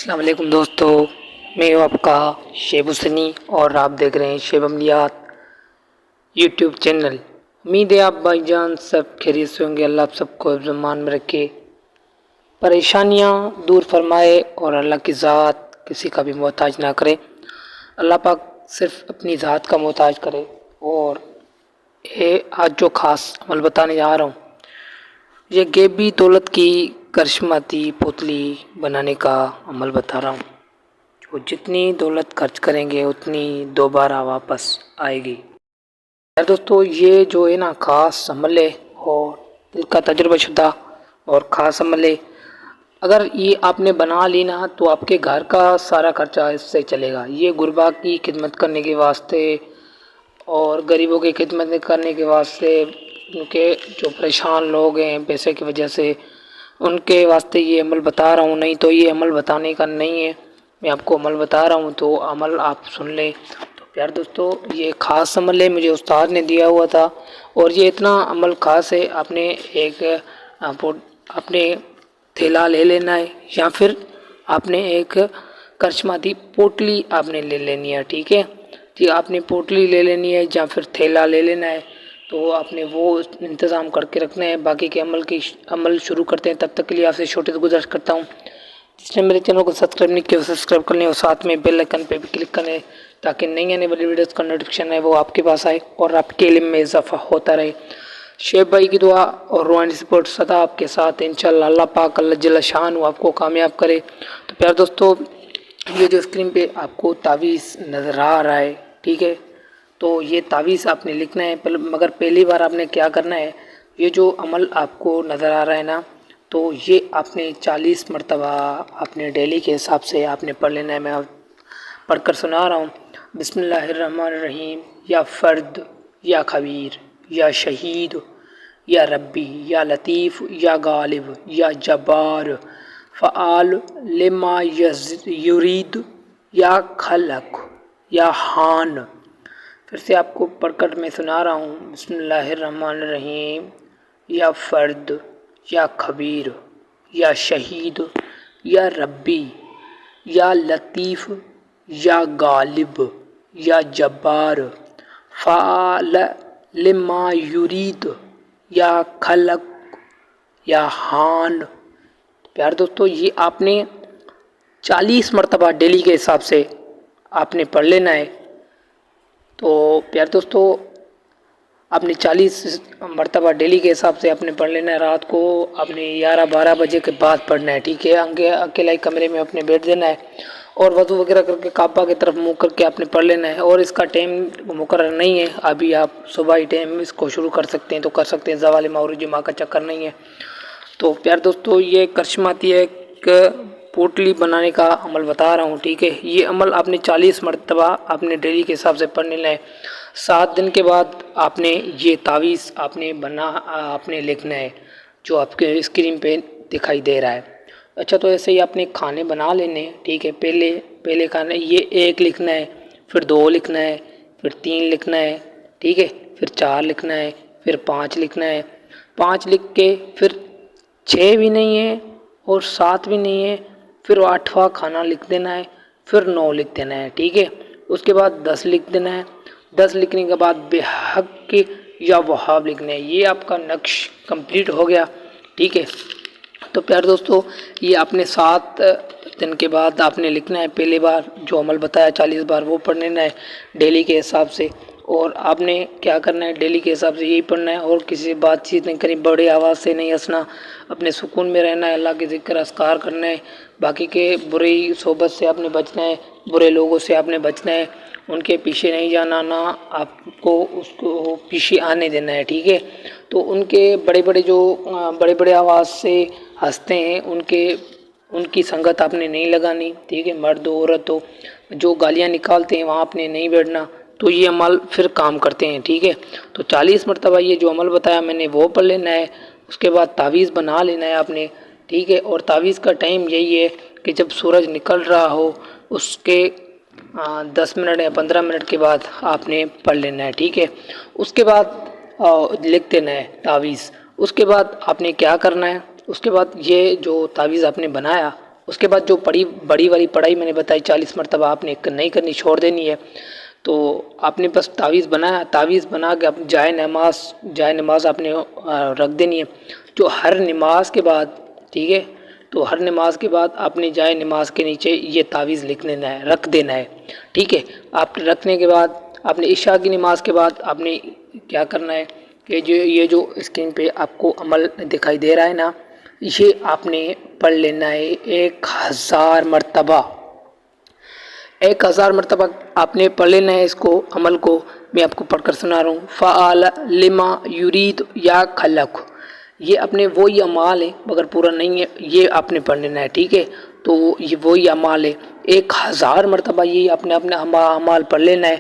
السلام علیکم دوستو، میں ہوں آپ کا شیب حسنی اور آپ دیکھ رہے ہیں شیب عملیات یوٹیوب چینل۔ امید ہے آپ بھائی جان سب خیریت سے ہوں گے۔ اللہ آپ سب کو حفظ و امان میں رکھے، پریشانیاں دور فرمائے اور اللہ کی ذات کسی کا بھی محتاج نہ کرے۔ اللہ پاک صرف اپنی ذات کا محتاج کرے۔ اور آج جو خاص عمل بتانے جا رہا ہوں، یہ غیبی دولت کی کرشماتی پتلی بنانے کا عمل بتا رہا ہوں۔ جو جتنی دولت خرچ کریں گے اتنی دوبارہ واپس آئے گی۔ دوستو یہ جو ہے نا خاص عمل ہے اور دل کا تجربہ شدہ اور خاص عمل ہے۔ اگر یہ آپ نے بنا لی نا تو آپ کے گھر کا سارا خرچہ اس سے چلے گا۔ یہ غربا کی خدمت کرنے کے واسطے اور غریبوں کی خدمت کرنے کے واسطے، ان کے جو پریشان لوگ ہیں پیسے کی وجہ سے، ان کے واسطے یہ عمل بتا رہا ہوں۔ نہیں تو یہ عمل بتانے کا نہیں ہے، میں آپ کو عمل بتا رہا ہوں تو عمل آپ سن لیں۔ تو پیار دوستو یہ خاص عمل ہے، مجھے استاد نے دیا ہوا تھا اور یہ اتنا عمل خاص ہے۔ آپ نے ایک اپنے تھیلا لے لینا ہے یا پھر آپ نے ایک کرشماتی پوٹلی آپ نے لے لینی ہے، ٹھیک ہے جی۔ آپ نے پوٹلی لے لینی ہے یا پھر تھیلا لے لینا ہے، تو آپ نے وہ انتظام کر کے رکھنا ہے۔ باقی کے عمل شروع کرتے ہیں، تب تک کے لیے آپ سے چھوٹے سے گزارش کرتا ہوں جس نے میرے چینل کو سبسکرائب نہیں کیا وہ سبسکرائب کر لیں اور ساتھ میں بیل آئکن پہ بھی کلک کریں تاکہ نئی آنے والی ویڈیوز کا نوٹیفیکیشن ہے وہ آپ کے پاس آئے اور آپ کے علم میں اضافہ ہوتا رہے۔ شیب بھائی کی دعا اور روحانی سپورٹ سدا آپ کے ساتھ انشاءاللہ۔ اللہ پاک اللہ جل شان آپ کو کامیاب کرے۔ تو پیار دوستو یہ جو اسکرین پہ آپ کو تعویذ نظر آ رہا ہے، ٹھیک ہے، تو یہ تعویذ آپ نے لکھنا ہے، مگر پہلی بار آپ نے کیا کرنا ہے، یہ جو عمل آپ کو نظر آ رہا ہے نا، تو یہ آپ نے 40 مرتبہ اپنے ڈیلی کے حساب سے آپ نے پڑھ لینا ہے۔ میں پڑھ کر سنا رہا ہوں۔ بسم اللہ الرحمن الرحیم۔ یا فرد، یا خبیر، یا شہید، یا ربی، یا لطیف، یا غالب، یا جبار، فعال لما یرید، یا خلق، یا ہان۔ پھر سے آپ کو پڑھ کر میں سنا رہا ہوں۔ بسم اللہ الرحمن الرحیم۔ یا فرد، یا خبیر، یا شہید، یا ربی، یا لطیف، یا غالب، یا جبار، فعال لما یرید، یا خلق، یا ہان۔ پیار دوستو یہ آپ نے 40 مرتبہ ڈیلی کے حساب سے آپ نے پڑھ لینا ہے۔ تو پیار دوستو آپ نے 40 مرتبہ ڈیلی کے حساب سے آپ نے پڑھ لینا ہے۔ رات کو آپ نے 11-12 بجے کے بعد پڑھنا ہے، ٹھیک ہے۔ اکیلا ہی کمرے میں اپنے بیٹھ دینا ہے اور وضو وغیرہ کر کے کعبہ کی طرف منہ کر کے آپ نے پڑھ لینا ہے۔ اور اس کا ٹائم مقرر نہیں ہے، ابھی آپ صبح ہی ٹائم اس کو شروع کر سکتے ہیں تو کر سکتے ہیں، زوال مغرب جمعہ کا چکر نہیں ہے۔ تو پیار دوستو یہ کرشماتی ایک پوٹلی بنانے کا عمل بتا رہا ہوں، ٹھیک ہے۔ یہ عمل آپ نے 40 مرتبہ آپ نے ڈیلی کے حساب سے پڑھ لینا ہے۔ 7 دن کے بعد آپ نے یہ تعویذ آپ نے لکھنا ہے جو آپ کے اسکرین پہ دکھائی دے رہا ہے۔ اچھا تو ایسے ہی آپ نے کھانے بنا لینے ہیں، ٹھیک ہے۔ پہلے کھانے یہ 1 لکھنا ہے، پھر 2 لکھنا ہے، پھر 3 لکھنا ہے، ٹھیک ہے، پھر 4 لکھنا ہے، پھر 5 لکھنا ہے۔ 5 لکھ کے پھر 6 بھی نہیں ہے اور 7 بھی نہیں ہے، پھر 8واں کھانا لکھ دینا ہے، پھر 9 لکھ دینا ہے، ٹھیک ہے۔ اس کے بعد 10 لکھ دینا ہے۔ 10 لکھنے کے بعد بے حق یا وہاب لکھنا ہے۔ یہ آپ کا نقش کمپلیٹ ہو گیا، ٹھیک ہے۔ تو پیار دوستو یہ آپ نے 7 دن کے بعد آپ نے لکھنا ہے۔ پہلی بار جو عمل بتایا 40 بار وہ پڑھ لینا ہے ڈیلی کے حساب سے، اور آپ نے کیا کرنا ہے ڈیلی کے حساب سے یہی پڑھنا ہے اور کسی سے بات چیت نہیں کرنی، بڑی آواز سے نہیں ہنسنا، اپنے سکون میں رہنا ہے، اللہ کے ذکر اذکار کرنا ہے۔ باقی کے بری صحبت سے آپ نے بچنا ہے، برے لوگوں سے آپ نے بچنا ہے، ان کے پیچھے نہیں جانا، نہ آپ کو اس کو پیچھے آنے دینا ہے، ٹھیک ہے۔ تو ان کے بڑے بڑے آواز سے ہنستے ہیں ان کی سنگت آپ نے نہیں لگانی، ٹھیک ہے۔ مرد ہو عورت ہو، جو گالیاں نکالتے ہیں وہاں آپ نے نہیں بیٹھنا، تو یہ عمل پھر کام کرتے ہیں، ٹھیک ہے۔ تو 40 مرتبہ یہ جو عمل بتایا میں نے وہ پڑھ لینا ہے۔ اس کے بعد تعویذ بنا لینا ہے آپ نے، ٹھیک ہے۔ اور تعویذ کا ٹائم یہی ہے کہ جب سورج نکل رہا ہو اس کے 10 منٹ یا 15 منٹ کے بعد آپ نے پڑھ لینا ہے، ٹھیک ہے۔ اس کے بعد لکھ دینا ہے تعویذ۔ اس کے بعد آپ نے کیا کرنا ہے، اس کے بعد یہ جو تعویذ آپ نے بنایا اس کے بعد جو بڑی والی پڑھائی میں نے بتائی 40 مرتبہ آپ نے نہیں کرنی، چھوڑ دینی ہے۔ تو آپ نے بس تعویذ بنایا، تعویذ بنا کے جائے نماز آپ نے رکھ دینی ہے، جو ہر نماز کے بعد، ٹھیک ہے، تو ہر نماز کے بعد آپ نے جائے نماز کے نیچے یہ تعویذ لکھ دینا ہے، رکھ دینا ہے، ٹھیک ہے۔ آپ رکھنے کے بعد آپ نے عشاء کی نماز کے بعد آپ نے کیا کرنا ہے کہ یہ جو اسکرین پہ آپ کو عمل دکھائی دے رہا ہے نا، یہ آپ نے پڑھ لینا ہے 1000 مرتبہ، 1000 مرتبہ آپ نے پڑھ لینا ہے اس کو، عمل کو میں آپ کو پڑھ کر سنا رہا ہوں۔ فعل لما یرید یا خلق، یہ اپنے وہی اعمال ہے مگر پورا نہیں ہے، یہ آپ نے پڑھ لینا ہے، ٹھیک ہے۔ تو یہ وہی اعمال ہے، 1000 مرتبہ یہ اپنے اعمال پڑھ لینا ہے۔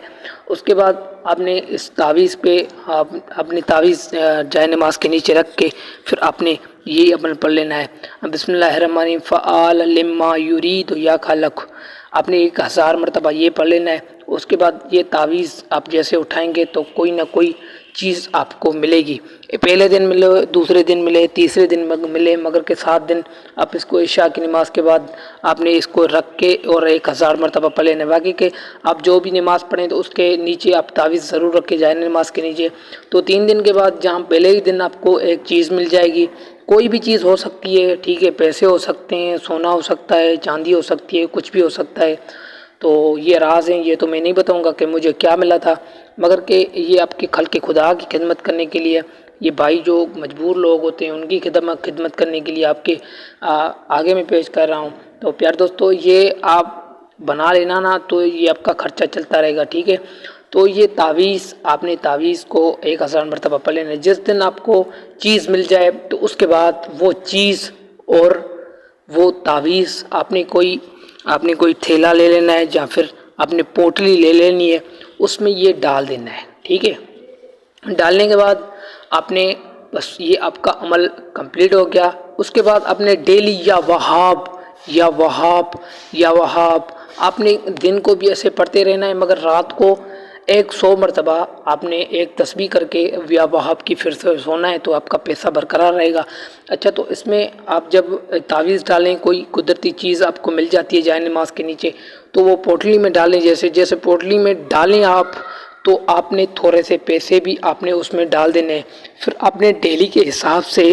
اس کے بعد آپ نے اس تعویذ پہ اپنی تعویذ جائے نماز کے نیچے رکھ کے پھر آپ نے یہ عمل پڑھ لینا ہے، بسم اللہ الرحمن الرحیم فعل لما یرید یا خلق، آپ نے 1000 مرتبہ یہ پڑھ لینا ہے۔ اس کے بعد یہ تعویذ آپ جیسے اٹھائیں گے تو کوئی نہ کوئی چیز آپ کو ملے گی، پہلے دن ملے، دوسرے دن ملے، تیسرے دن ملے، مگر کہ 7 دن آپ اس کو عشاء کی نماز کے بعد آپ نے اس کو رکھ کے اور 1000 مرتبہ پڑھ لینا ہے۔ باقی کہ آپ جو بھی نماز پڑھیں تو اس کے نیچے آپ تعویذ ضرور رکھ کے جائیں نماز کے نیچے۔ تو 3 دن کے بعد جہاں پہلے ہی دن آپ کو ایک چیز مل جائے گی، کوئی بھی چیز ہو سکتی ہے، ٹھیک ہے، پیسے ہو سکتے ہیں، سونا ہو سکتا ہے، چاندی ہو سکتی ہے، کچھ بھی ہو سکتا ہے۔ تو یہ راز ہیں، یہ تو میں نہیں بتاؤں گا کہ مجھے کیا ملا تھا، مگر کہ یہ آپ کے خلق خدا کی خدمت کرنے کے لیے، یہ بھائی جو مجبور لوگ ہوتے ہیں ان کی خدمت کرنے کے لیے آپ کے آگے میں پیش کر رہا ہوں۔ تو پیار دوستو، یہ آپ بنا لینا نا تو یہ آپ کا خرچہ چلتا رہے گا، ٹھیک ہے۔ تو یہ تعویذ آپ نے تعویذ کو 1000 مرتبہ پڑھ لینا ہے۔ جس دن آپ کو چیز مل جائے تو اس کے بعد وہ چیز اور وہ تعویذ آپ نے کوئی تھیلا لے لینا ہے یا پھر آپ نے پوٹلی لے لینی ہے، اس میں یہ ڈال دینا ہے، ٹھیک ہے۔ ڈالنے کے بعد آپ نے بس یہ آپ کا عمل کمپلیٹ ہو گیا۔ اس کے بعد آپ نے ڈیلی یا وہاب یا وہاب یا وہاب آپ نے دن کو بھی ایسے پڑھتے رہنا ہے، مگر رات کو 100 مرتبہ آپ نے ایک تسبیح کر کے یا وہاب کی پھر سے سونا ہے، تو آپ کا پیسہ برقرار رہے گا۔ اچھا، تو اس میں آپ جب تعویذ ڈالیں، کوئی قدرتی چیز آپ کو مل جاتی ہے جائے نماز کے نیچے، تو وہ پوٹلی میں ڈالیں، جیسے پوٹلی میں ڈالیں آپ، تو آپ نے تھوڑے سے پیسے بھی آپ نے اس میں ڈال دینے ہیں۔ پھر آپ نے ڈیلی کے حساب سے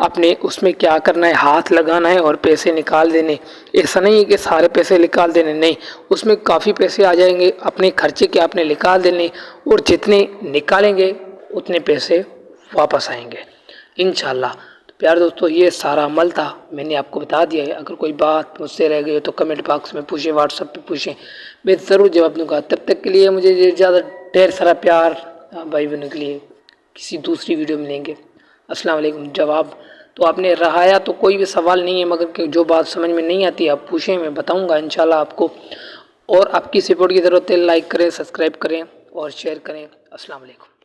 آپ نے اس میں کیا کرنا ہے، ہاتھ لگانا ہے اور پیسے نکال دینے۔ ایسا نہیں ہے کہ سارے پیسے نکال دینے، نہیں، اس میں کافی پیسے آ جائیں گے، اپنے خرچے کے آپ نے نکال دینے، اور جتنے نکالیں گے اتنے پیسے واپس آئیں گے انشاءاللہ۔ تو پیار دوستو، یہ سارا عمل تھا، میں نے آپ کو بتا دیا ہے۔ اگر کوئی بات مجھ سے رہ گئی ہو تو کمنٹ باکس میں پوچھیں، واٹس ایپ پہ پوچھیں، میں ضرور جواب دوں گا۔ تب تک کے لیے مجھے زیادہ ڈھیر سارا پیار بھائی بہنوں کے لیے، کسی دوسری ویڈیو میں لیں گے۔ السلام علیکم۔ جواب تو آپ نے رہایا تو کوئی بھی سوال نہیں ہے، مگر کہ جو بات سمجھ میں نہیں آتی آپ پوچھیں، میں بتاؤں گا انشاءاللہ آپ کو۔ اور آپ کی سپورٹ کی ضرورت ہے، لائک کریں، سبسکرائب کریں اور شیئر کریں۔ السلام علیکم۔